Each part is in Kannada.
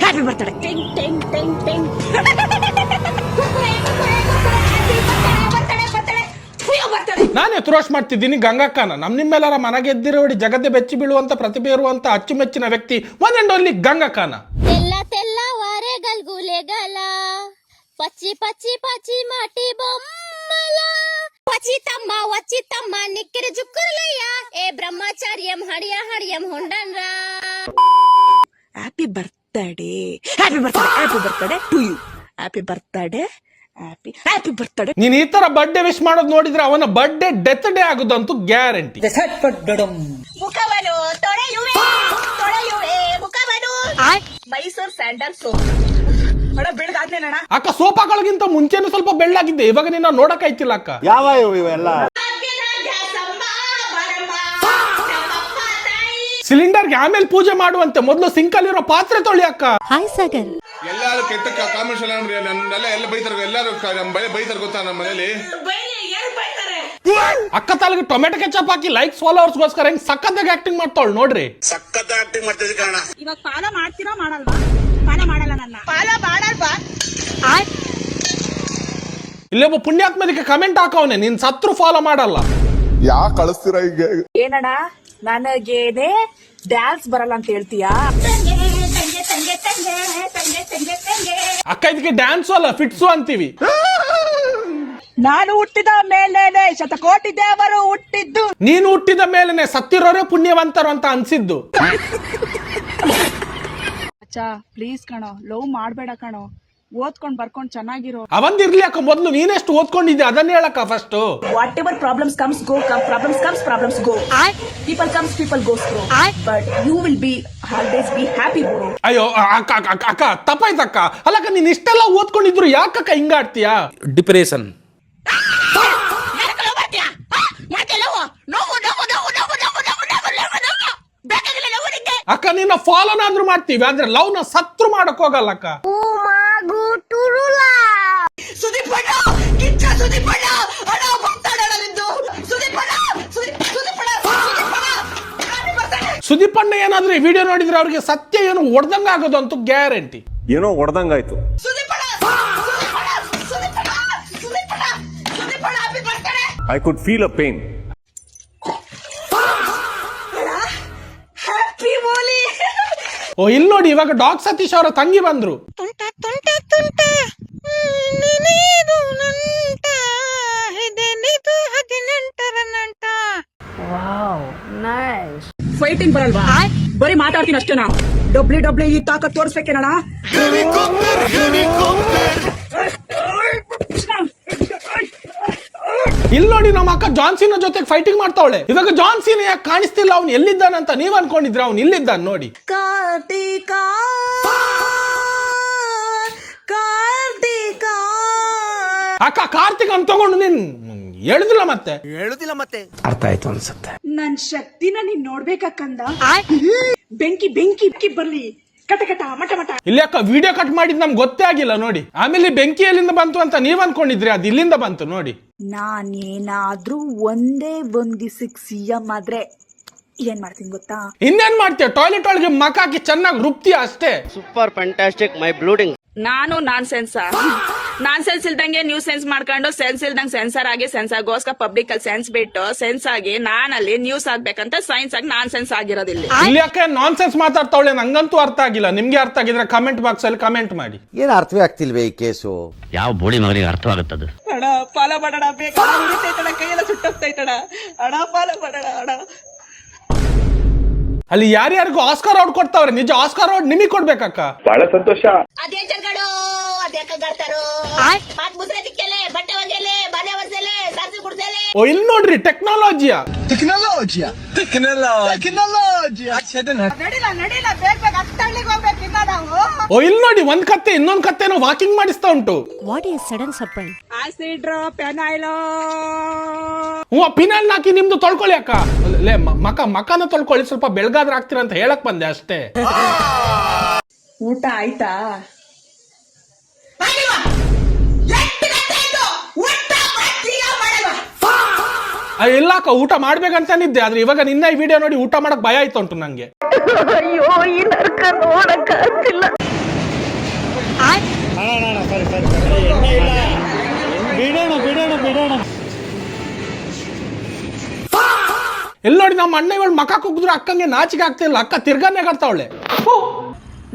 Happy birthday. ನಾನೇ ತುರೋಶ್ ಮಾಡ್ತಿದ್ದೀನಿ ಗಂಗಕ್ಕನ. ನಿಮ್ಮೆಲ್ಲರ ಮನಗೆದ್ದಿರೋಡಿ ಜಗತ್ತೆ ಬೆಚ್ಚಿ ಬೀಳುವಂತ ಪ್ರತಿಭೆ ಇರುವಂತ ಅಚ್ಚುಮೆಚ್ಚಿನ ವ್ಯಕ್ತಿ ಒನ್ ಅಂಡ್ ಓನ್ಲಿ ಗಂಗಕ್ಕನ. తెల్లవారే గల్గులేగల పచ్చి పచ్చి పచ్చి మాటి బొమ్మల వచ్చితమ్మ నిక్కిర జుక్కురులయ్య ఏ బ్రహ్మచార్యం హడియం ಹೊಂಡನ್ರಾ. Happy birthday, happy birthday, happy birthday to you. Happy birthday, happy birthday. ನೀನ್ ಈ ತರ ಬರ್ಡೇ ವಿಶ್ ಮಾಡೋದು ನೋಡಿದ್ರೆ ಅವನ ಬರ್ಡೇ ಡೆತ್ ಡೇ ಆಗುದಂತೂ ಗ್ಯಾರಂಟಿ. ಮುಖವನ್ನು ತೊಳೆಯುವೆ ಮುಖವನ್ನು ಮೈಸೂರ್ ಸ್ಯಾಂಡಲ್ ಸೋಪ್ ಬೆಳಗಾದ್ನೇನಣ್ಣ. ಅಕ್ಕ ಸೋಪ್ ಹಾಕೊಳ್ಳೋಗಿಂತ ಮುಂಚೆನೂ ಸ್ವಲ್ಪ ಬೆಳ್ಳಾಗಿದ್ದೆ, ಇವಾಗ ನಿನ್ನ ನೋಡಕ್ ಆಯ್ತಿಲ್ಲ ಅಕ್ಕ. ಯಾವ ಇವೆಲ್ಲ ಸಿಲಿಂಡರ್ಗೆ ಆಮೇಲೆ ಪೂಜೆ ಮಾಡುವಂತೆ ಮೊದಲು ಸಿಂಕಲ್ಲಿರೋ ಪಾತ್ರೆ ತೊಳಿ ಅಕ್ಕ. ಹಾಯ್ ಸಾಗರ್. ಎಲ್ಲಾರು ಕೆಟ್ಟ ಕಾಮೆಂಟ್ಸ್ ಎಲ್ಲ ಬೈತಾರೆ, ಎಲ್ಲಾರು ಬೈತಾರೆ ಗೊತ್ತಾ ನಮ್ಮ ಮನೇಲಿ. ಅಕ್ಕ ತಾಲಿಗೆ ಟೊಮೆಟೊ ಕೆಚಪ್ ಹಾಕಿ ಲೈಕ್ಸ್ ಫಾಲೋವರ್ಸ್ಗೋಸ್ಕರ ಹೆಂಗ್ ಸಕ್ಕತ್ತಾಗಿ ಆಕ್ಟಿಂಗ್ ಮಾಡ್ತಾವಳು ನೋಡ್ರಿ. ಸಖತ್ ಆಕ್ಟಿಂಗ್ ಮಾಡ್ತಿದ್ದೆ ಕಾರಣ. ಇವಾಗ ಫಾಲೋ ಮಾಡ್ತೀರಾ ಮಾಡಲ್ವಾ? ಫಾಲೋ ಮಾಡಲ್ಲ, ನನ್ನ ಫಾಲೋ ಮಾಡಲ್ವಾ? ಇಲ್ಲೊಬ್ಬ ಪುಣ್ಯಾತ್ಮದಿಕ್ಕೆ ಕಮೆಂಟ್ ಹಾಕವನೆ, ನೀನ್ ಸತ್ರು ಫಾಲೋ ಮಾಡಲ್ಲ. ಯಾ ಕಳಿಸ್ತೀರಾ ಈಗ? ಏನಣ್ಣ ನನಗೇನೆ ಡ್ಯಾನ್ಸ್ ಬರಲ್ಲ ಅಂತ ಹೇಳ್ತೀಯಾ? ಅಕ್ಕ ಇದಕ್ಕೆ ಡ್ಯಾನ್ಸು ಅಲ್ಲ ಫಿಟ್ಸು ಅಂತೀವಿ. ನಾನು ಹುಟ್ಟಿದ ಮೇಲೇನೆ ಶತಕೋಟಿ ದೇವರು ಹುಟ್ಟಿದ್ದು. ನೀನು ಹುಟ್ಟಿದ ಮೇಲೆನೆ ಸತ್ತಿರೋರೇ ಪುಣ್ಯವಂತರು ಅಂತ ಅನ್ಸಿದ್ದು. ಅಚ್ಚಾ ಪ್ಲೀಸ್ ಕಣೋ, ಲವ್ ಮಾಡ್ಬೇಡ ಕಣೋ, ಓದ್ಕೊಂಡ್ ಬರ್ಕೊಂಡ್ ಚೆನ್ನಾಗಿರೋ. ಅವಂದಿರ್ಲಿ ಅಕ್ಕ, ಮೊದ್ಲು ನೀನೆಷ್ಟು ಓದ್ಕೊಂಡಿದ್ದೆ ಅದನ್ನ ಹೇಳಕ್ಕ first. Whatever problems comes go, problems go. People comes people goes bro, but you will be always be happy bro. ಅಯ್ಯೋ ಅಕ್ಕ ಅಕ್ಕ ಅಕ್ಕ ತಪ್ಪಾಯ್ತಕ್ಕ. ಅಲ್ಲಕ್ಕ ನೀನ್ ಇಷ್ಟೆಲ್ಲ ಓದ್ಕೊಂಡಿದ್ರು ಯಾಕಕ್ಕ ಹಿಂಗಾಡ್ತೀಯಾ? ಡಿಪ್ರೆಷನ್. ಅಕ್ಕ ನಿನ್ನ ಫಾಲೋನಾದ್ರೂ ಮಾಡ್ತೀವಿ, ಆದ್ರೆ ಲವ್ ನ ಸತ್ರು ಮಾಡಕ್ ಹೋಗಲ್ಲ ಅಕ್ಕ. ಸುದೀಪಣ್ಣ ಏನಾದ್ರೂ ಈ ವಿಡಿಯೋ ನೋಡಿದ್ರೆ ಅವ್ರಿಗೆ ಸತ್ಯ ಏನು ಹೊಡೆದಂಗ ಆಗೋದಂತೂ ಗ್ಯಾರಂಟಿ. ಏನೋ ಹೊಡೆದಂಗಾಯ್ತು. I could feel a pain. ಓ ಇಲ್ಲಿ ನೋಡಿ, ಇವಾಗ ಡಾಗ್ ಸತೀಶ್ ಅವರ ತಂಗಿ ಬಂದ್ರು. ಫೈಟಿಂಗ್ ಬರಲ್ವಾ? ಬರೀ ಮಾತಾಡ್ತೀನಿ ಅಷ್ಟೇನಾ? WWE ತಾಕತ್ ತೋರಿಸ್ಬೇಕೇನಣ್ಣ? ಇಲ್ಲಿ ನೋಡಿ, ನಮ್ಮ ಅಕ್ಕ ಜಾನ್ಸಿನ ಜೊತೆಗೆ ಫೈಟಿಂಗ್ ಮಾಡ್ತಾವಳೆ. ಇವಾಗ ಜಾನ್ಸಿನ ಯಾಕೆ ಕಾಣಿಸ್ತಿಲ್ಲ, ಅವ್ನು ಎಲ್ಲಿದ್ದಾನಂತ ನೀವ್ ಅನ್ಕೊಂಡಿದ್ರೆ ಅವ್ನು ಇಲ್ಲಿದ್ದಾನ ನೋಡಿ. ಕಾರ್ತಿಕಾ ಅಕ್ಕ ಕಾರ್ತಿಕ್ ಅಂತ ತಗೊಂಡು ನೀನ್ ಹೇಳುದಿಲ್ಲ ಮತ್ತೆ ಅರ್ಥ ಆಯ್ತು ಅನ್ಸುತ್ತೆ. ನನ್ ಶಕ್ತಿನ ನೀನ್ ನೋಡ್ಬೇಕಂದ. ಬೆಂಕಿ ಬೆಂಕಿ ಬರ್ಲಿ, ಕಟ ಕಟ ಮಟ ಮಟ. ಇಲ್ಲಿ ಅಕ್ಕ ವಿಡಿಯೋ ಕಟ್ ಮಾಡಿದ್ ನಮ್ಗೆ ಗೊತ್ತೇ ಆಗಿಲ್ಲ ನೋಡಿ. ಆಮೇಲೆ ಬೆಂಕಿ ಎಲ್ಲಿಂದ ಬಂತು ಅಂತ ನೀವ್ ಅನ್ಕೊಂಡಿದ್ರಿ, ಅದು ಇಲ್ಲಿಂದ ಬಂತು ನೋಡಿ. ನಾನೇನಾದ್ರೂ ಒಂದೇ ದಿವಸಕ್ಕೆ ಸಿಎಂ ಆದ್ರೆ ಏನ್ ಮಾಡ್ತೀನಿ ಗೊತ್ತಾ? ಇನ್ನೇನ್ ಮಾಡ್ತೀಯ, ಟಾಯ್ಲೆಟ್ ಒಳಗೆ ಮಕ ಹಾಕಿ ಚೆನ್ನಾಗಿ ರುಬ್ತೀಯ ಅಷ್ಟೇ. ಸೂಪರ್ ಫ್ಯಾಂಟಾಸ್ಟಿಕ್ ಮೈ ಬ್ಲೂಡಿಂಗ್. ನಾನು ನಾನ್ ಸೆನ್ಸ್ ಇಲ್ದಂಗೆ ನ್ಯೂ ಸೆನ್ಸ್ ಮಾಡ್ಕೊಂಡು ಸೆನ್ಸ್ ಇಲ್ದಂಗೆ ಸೆನ್ಸರ್ ಆಗಿ ಸೆನ್ಸರ್ಗೋಸ್ಕರ ಪಬ್ಲಿಕ್ ಅಲ್ಲಿ ಸೆನ್ಸ್ ಬಿಟ್ಟು ಸೆನ್ಸ್ ಆಗಿ ನಾನಲ್ಲಿ ನ್ಯೂಸ್ ಆಗ್ಬೇಕಂತ ಸೈನ್ಸ್ ಆಗಿ ನಾನ್ ಸೆನ್ಸ್ ಆಗಿರೋದಿಲ್ಲ. ಇಲ್ಲಿ ಯಾಕೆ ನಾನ್ ಸೆನ್ಸ್ ಮಾತಾಡ್ತಾವಳೆ, ನಂಗಂತೂ ಅರ್ಥ ಆಗಿಲ್ಲ. ನಿಮ್ಗೆ ಅರ್ಥ ಆಗಿದ್ರೆ ಕಮೆಂಟ್ ಬಾಕ್ಸ್ ಅಲ್ಲಿ ಕಮೆಂಟ್ ಮಾಡಿ. ಏನು ಅರ್ಥವೇ ಆಗ್ತಿಲ್ವೇ ಈ ಕೇಸು? ಯಾವ ಬೋಳಿ ಮಗನಿಗೆ ಅರ್ಥವಾಗುತ್ತದೆ? ಅಣ್ಣ ಫಾಲೋ ಮಾಡೋಣ, ಬೇಕಾದ ಕೈಯೆಲ್ಲ ಸುಟ್ಟೋಗ್ತೈತಣ. ಅಣ್ಣ ಫಾಲೋ ಮಾಡೋಣ ಅಣ್ಣ. ಅಲ್ಲಿ ಯಾರ್ಯಾರಿಗೂ ಆಸ್ಕಾರ್ ಅವಾರ್ಡ್ ಕೊಡ್ತಾವ್ರೆ, ನಿಜ ಆಸ್ಕಾರ್ ಅವಾರ್ಡ್ ನಿಮಗೆ ಕೊಡ್ಬೇಕಕ್ಕ. ಬಹಳ ಸಂತೋಷ. ಅದೇ ಜಗಳು ಅದೇ ಕಗ್ಗಾಡ್ತಾರೋ, ಮಾತ್ ಮುದ್ರೆ ತಿಕ್ಕಲೆ, ಬಟ್ಟೆ ಒಗೆಲೆ, ಮನೆ ಒರೆಸಲೆ, ಸಾರ್ಸಿ ಗುಡ್ಸಲೆ. ಓ ಇಲ್ಲಿ ನೋಡ್ರಿ ಟೆಕ್ನಾಲಜಿಯ ನಡಿಲ್ಲ ಬೇಗ ಹತ್ತಳ್ಳಿಗೆ ಹೋಗ್ಬೇಕು ಇನ್ನ ನಾವು. ಓ ಇಲ್ಲಿ ನೋಡಿ, ಒಂದ್ ಕತ್ತೆ ಇನ್ನೊಂದ್ ಕತ್ತೆನೋ ವಾಕಿಂಗ್ ಮಾಡಿಸ್ತಾ ಉಂಟು. What is sudden surprise? Acid ಪೆನಾಯ್ಲೋ. ಪಿನಾಲ್ ಹಾಕಿ ನಿಮ್ದು ತೊಳ್ಕೊಳ್ಳಿ ಅಕ್ಕ. ಲೇ ಮಕನ ತೊಳ್ಕೊಳ್ಳಿ, ಸ್ವಲ್ಪ ಬೆಳಗಾದ್ರೆ ಆಗ್ತೀರ ಅಂತ ಹೇಳಕ್ ಬಂದೆ ಅಷ್ಟೇ. ಊಟ ಆಯ್ತಾ? ಇಲ್ಲ ಅಕ್ಕ, ಊಟ ಮಾಡ್ಬೇಕಂತಾನಿದ್ದೆ, ಆದ್ರೆ ಇವಾಗ ನಿನ್ನ ಈ ವಿಡಿಯೋ ನೋಡಿ ಊಟ ಮಾಡಕ್ ಭಯ ಆಯ್ತು ಉಂಟು ನಂಗೆ. ಅಯ್ಯೋ ಈ ನರ್ಕ ನೋಡಕ್ ಆಗ್ತಿಲ್ಲ. ನಮ್ಮ ಅಣ್ಣ ಇವಳು ಮಕ ಕುಗ್ದ್ರೆ ಅಕ್ಕಂಗೆ ನಾಚಿಕೆ ಆಗ್ತಿಲ್ಲ, ಅಕ್ಕ ತಿರ್ಗಾನೆ ಆಡ್ತಾವಳೆ.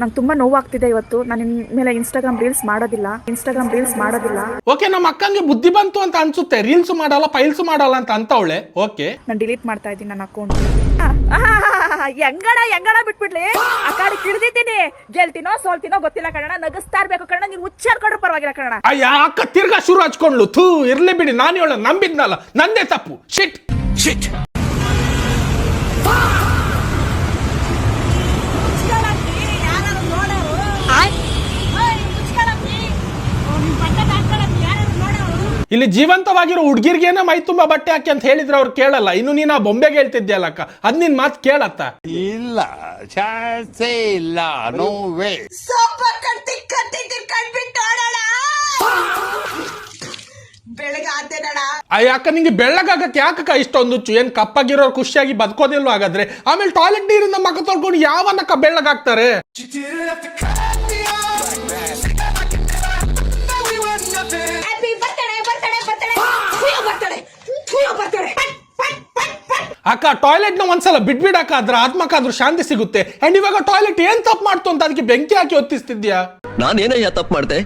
ನಂಗೆ ತುಂಬಾ ನೋವಾಗ್ತಿದೆ ಇವತ್ತು. ನಾನು ಮೇಲೆ ಇನ್ಸ್ಟಾಗ್ರಾಮ್ ರೀಲ್ಸ್ ಮಾಡೋದಿಲ್ಲ. ಓಕೆ, ನಮ್ಮ ಅಕ್ಕಂಗೆ ಬುದ್ಧಿ ಬಂತು ಅಂತ ಅನ್ಸುತ್ತೆ, ರೀಲ್ಸ್ ಮಾಡಲ್ಲ ಫೈಲ್ಸ್ ಮಾಡಲ್ಲ ಅಂತ ಅಂತವಳೆ. ಓಕೆ, ನಾನು ಡಿಲೀಟ್ ಮಾಡ್ತಾ ಇದ್ದೀನಿ ನನ್ನ ಅಕೌಂಟ್. ಹೆಂಗಡ ಬಿಟ್ಬಿಡ್ಲಿ, ಆ ಕಾಡಿ ಕಿಡ್ದಿದ್ದೀನಿ. ಗೆಲ್ತೀನೋ ಸೋಲ್ತೀನೋ ಗೊತ್ತಿಲ್ಲ ಕಣ, ನಗಸ್ತಾ ಇರ್ಬೇಕು ಕಣ, ನೀನು ಉಚ್ಚಾರ್ಕೊಂಡ್ರು ಪರವಾಗಿಲ್ಲ ಕಣ. ಅಯ್ಯ, ಅಕ್ಕ ತಿರ್ಗಾ ಶುರು ಹಚ್ಕೊಂಡ್ಲು. ಥೂ, ಇರ್ಲಿ ಬಿಡಿ, ನಾನು ಇವಳ ನಂಬಿದ್ನಲ್ಲ, ನಂದೇ ತಪ್ಪು. ಶಿಟ್. ಇಲ್ಲಿ ಜೀವಂತವಾಗಿರೋ ಹುಡ್ಗಿರ್ಗೇನೆ ಮೈ ತುಂಬಾ ಬಟ್ಟೆ ಹಾಕಿ ಅಂತ ಹೇಳಿದ್ರೆ ಅವ್ರು ಕೇಳಲ್ಲ. ಇನ್ನು ನೀನ್ ಆ ಬೊಂಬೆಗೆ ಹೇಳ್ತಿದ್ಯಲ್ಲ ಅಕ್ಕ, ಅದ್ ನಿನ್ ಮಾತು ಕೇಳತ್ತ? ಇಲ್ಲ, ಚಾನ್ಸೇ ಇಲ್ಲ, ನೋ ವೇ. ಅಯ್ಯ ಅಕ್ಕ, ನಿಂಗೆ ಬೆಳ್ಳಗಾಗಕ್ಕೆ ಯಾಕಕ್ಕ ಇಷ್ಟೊಂದು ಹುಚ್ಚು? ಏನ್ ಕಪ್ಪಾಗಿರೋರು ಖುಷಿಯಾಗಿ ಬದುಕೋದಿಲ್ವ ಹಾಗಾದ್ರೆ? ಆಮೇಲೆ ಟಾಯ್ಲೆಟ್ ನೀರಿಂದ ಮಗ ತೊಳ್ಕೊಂಡು ಯಾವನಕ್ಕ ಬೆಳ್ಳಗಾಗ್ತಾರೆ? ಅಕ್ಕ, ಟಾಯ್ಲೆಟ್ ನ ಒಂದ್ಸಲ ಬಿಡ್ಬಿಡಕ್ಕ, ಅದ್ರ ಆತ್ಮಕ್ಕಾದ್ರೂ ಶಾಂತಿ ಸಿಗುತ್ತೆ. ಅಂಡ್ ಇವಾಗ ಟಾಯ್ಲೆಟ್ ಏನ್ ತಪ್ಪು ಮಾಡ್ತು ಅಂತ ಅದಕ್ಕೆ ಬೆಂಕಿ ಹಾಕಿ ಹೊತ್ತಿಸ್ತಿದ್ಯಾ? ನಾನೇನಯ್ಯ ತಪ್ಪು ಮಾಡ್ದೆ?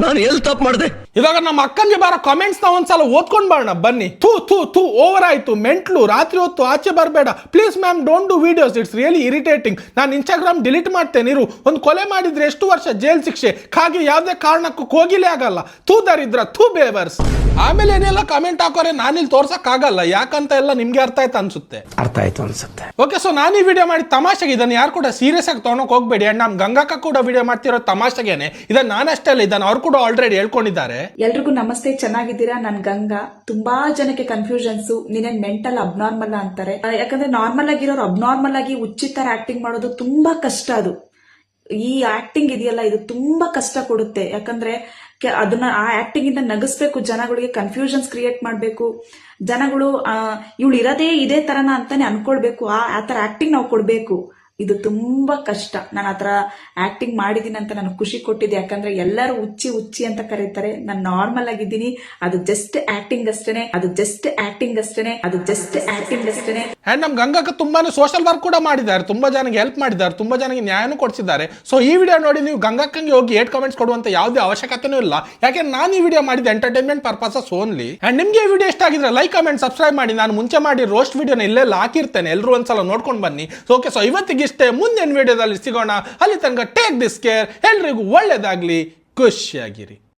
ನಾನು ಎಲ್ಲಿ ತಪ್ಪು ಮಾಡ್ದೆ? ಇವಾಗ ನಮ್ಮ ಅಕ್ಕಂಗೆ ಬಾರೋ ಕಾಮೆಂಟ್ಸ್ ನ ಒಂದ್ಸಲ ಓದ್ಕೊಂಡ್ ಬರೋಣ ಬನ್ನಿ. ಥೂ ಓವರ್ ಆಯ್ತು, ಮೆಂಟ್ಲು, ರಾತ್ರಿ ಹೊತ್ತು ಆಚೆ ಬರಬೇಡ, please ma'am don't do videos, it's really irritating. ನಾನು ಇನ್ಸ್ಟಾಗ್ರಾಮ್ ಡಿಲೀಟ್ ಮಾಡ್ತೇನೆ ಇರು. ಒಂದು ಕೊಲೆ ಮಾಡಿದ್ರೆ ಎಷ್ಟು ವರ್ಷ ಜೈಲ್ ಶಿಕ್ಷೆ, ಹಾಗೆ ಯಾವ್ದೇ ಕಾರಣಕ್ಕೂ ಹೋಗಿಲೇ ಆಗಲ್ಲ. ಥೂ ದರಿದ್ರ, ಥೂ ಬೇವರ್ಸ್. ಆಮೇಲೆ ಏನೆಲ್ಲ ಕಮೆಂಟ್ ಹಾಕೋರೆ ನಾನಿಲ್ಲಿ ತೋರ್ಸಕ್ ಆಗಲ್ಲ, ಯಾಕಂತ ಎಲ್ಲ ನಿಮ್ಗೆ ಅರ್ಥ ಆಯ್ತು ಅನ್ಸುತ್ತೆ. ಓಕೆ, ಸೊ ನಾನು ಈ ವಿಡಿಯೋ ಮಾಡಿ ತಮಾಷೆಗೆ, ಇದನ್ನ ಯಾರು ಕೂಡ ಸೀರಿಯಸ್ ಆಗಿ ತಗೊಳಕ್ ಹೋಗ್ಬೇಡಿ. ಅಂಡ್ ನಮ್ ಗಂಗಕ್ಕ ಕೂಡ ವಿಡಿಯೋ ಮಾಡ್ತಿರೋ ತಮಾಷೆಗೇನೆ, ಇದನ್ನ ನಾನಷ್ಟೇ ಅಲ್ಲ, ಇದನ್ನ ಅವ್ರು ಕೂಡ ಆಲ್ರೆಡಿ ಹೇಳ್ಕೊಂಡಿದ್ದಾರೆ. ಎಲ್ರಿಗೂ ನಮಸ್ತೆ, ಚೆನ್ನಾಗಿದ್ದೀರಾ? ನನ್ ಗಂಗಾ. ತುಂಬಾ ಜನಕ್ಕೆ ಕನ್ಫ್ಯೂಷನ್ಸ್, ನೀನೇನ್ ಮೆಂಟಲ್ ಅಬ್ನಾರ್ಮಲ್ ಅಂತಾರೆ. ಯಾಕಂದ್ರೆ ನಾರ್ಮಲ್ ಆಗಿರೋರು ಅಬ್ನಾರ್ಮಲ್ ಆಗಿ ಉಚಿತರ ಆಕ್ಟಿಂಗ್ ಮಾಡೋದು ತುಂಬಾ ಕಷ್ಟ. ಅದು ಈ ಆಕ್ಟಿಂಗ್ ಇದೆಯಲ್ಲ, ಇದು ತುಂಬಾ ಕಷ್ಟ ಕೊಡುತ್ತೆ. ಯಾಕಂದ್ರೆ ಅದನ್ನ ಆ ಆಕ್ಟಿಂಗ್ ಇಂದ ನಗಿಸ್ಬೇಕು, ಜನಗಳಿಗೆ ಕನ್ಫ್ಯೂಷನ್ಸ್ ಕ್ರಿಯೇಟ್ ಮಾಡ್ಬೇಕು, ಜನಗಳು ಇವಳು ಇರೋದೇ ಇದೇ ತರನ ಅಂತಾನೆ ಅನ್ಕೊಳ್ಬೇಕು. ಆ ತರ ಆಕ್ಟಿಂಗ್ ನಾವು ಕೊಡ್ಬೇಕು. ಇದು ತುಂಬಾ ಕಷ್ಟ. ನಾನು ಆತರ ಆಕ್ಟಿಂಗ್ ಮಾಡಿದೀನಿ ಅಂತ ನನಗೆ ಖುಷಿ ಕೊಟ್ಟಿದೆ. ಯಾಕಂದ್ರೆ ಎಲ್ಲರೂ ಹುಚ್ಚಿ ಅಂತ ಕರೀತಾರೆ. ನಾನು ನಾರ್ಮಲ್ ಆಗಿದ್ದೀನಿ, ಅದು ಜಸ್ಟ್ ಆಕ್ಟಿಂಗ್ ಅಷ್ಟೇನೆ. ಅಂಡ್ ನಮ್ ಗಂಗಕ್ಕ ತುಂಬಾನೇ ಸೋಷಿಯಲ್ ವರ್ಕ್ ಕೂಡ ಮಾಡಿದ್ದಾರೆ, ತುಂಬಾ ಜನಕ್ಕೆ ಹೆಲ್ಪ್ ಮಾಡಿದ್ದಾರೆ, ತುಂಬಾ ಜನಕ್ಕೆ ನ್ಯಾಯನೂ ಕೊಡಿಸಿದ್ದಾರೆ. ಸೊ ಈ ವಿಡಿಯೋ ನೋಡಿ ನೀವು ಗಂಗಕ್ಕಂಗೆ ಹೋಗಿ 8 ಕಮೆಂಟ್ಸ್ ಕೊಡುವಂತ ಯಾವುದೇ ಅವಶ್ಯಕತೆನೂ ಇಲ್ಲ. ಯಾಕೆಂದ್ರೆ ನಾನು ಈ ವಿಡಿಯೋ ಮಾಡಿದ ಎಂಟರ್ಟೈನ್ಮೆಂಟ್ ಪರ್ಪಸಸ್ ಓನ್ಲಿ. ಅಂಡ್ ನಿಮ್ಗೆ ಈ ವಿಡಿಯೋ ಇಷ್ಟ ಆಗಿದ್ರೆ ಲೈಕ್, ಕಮೆಂಟ್, ಸಬ್ಸ್ಕ್ರೈಬ್ ಮಾಡಿ. ನಾನು ಮುಂಚೆ ಮಾಡಿ ರೋಸ್ಟ್ ವಿಡಿಯೋನ ಇಲ್ಲೆಲ್ಲ ಹಾಕಿರ್ತೇನೆ, ಎಲ್ಲರೂ ಒಂದ್ಸಲ ನೋಡ್ಕೊಂಡು ಬನ್ನಿ. ಓಕೆ, ಸೊ ಇವತ್ತಿಗೆ ಇಷ್ಟೇ. ಮುಂದಿನ ವಿಡಿಯೋದಲ್ಲಿ ಸಿಗೋಣ. ಅಲ್ಲಿ ತನಕ ಟೇಕ್ ದಿಸ್ ಕೇರ್. ಎಲ್ರಿಗೂ ಒಳ್ಳೇದಾಗ್ಲಿ, ಖುಷಿಯಾಗಿರಿ.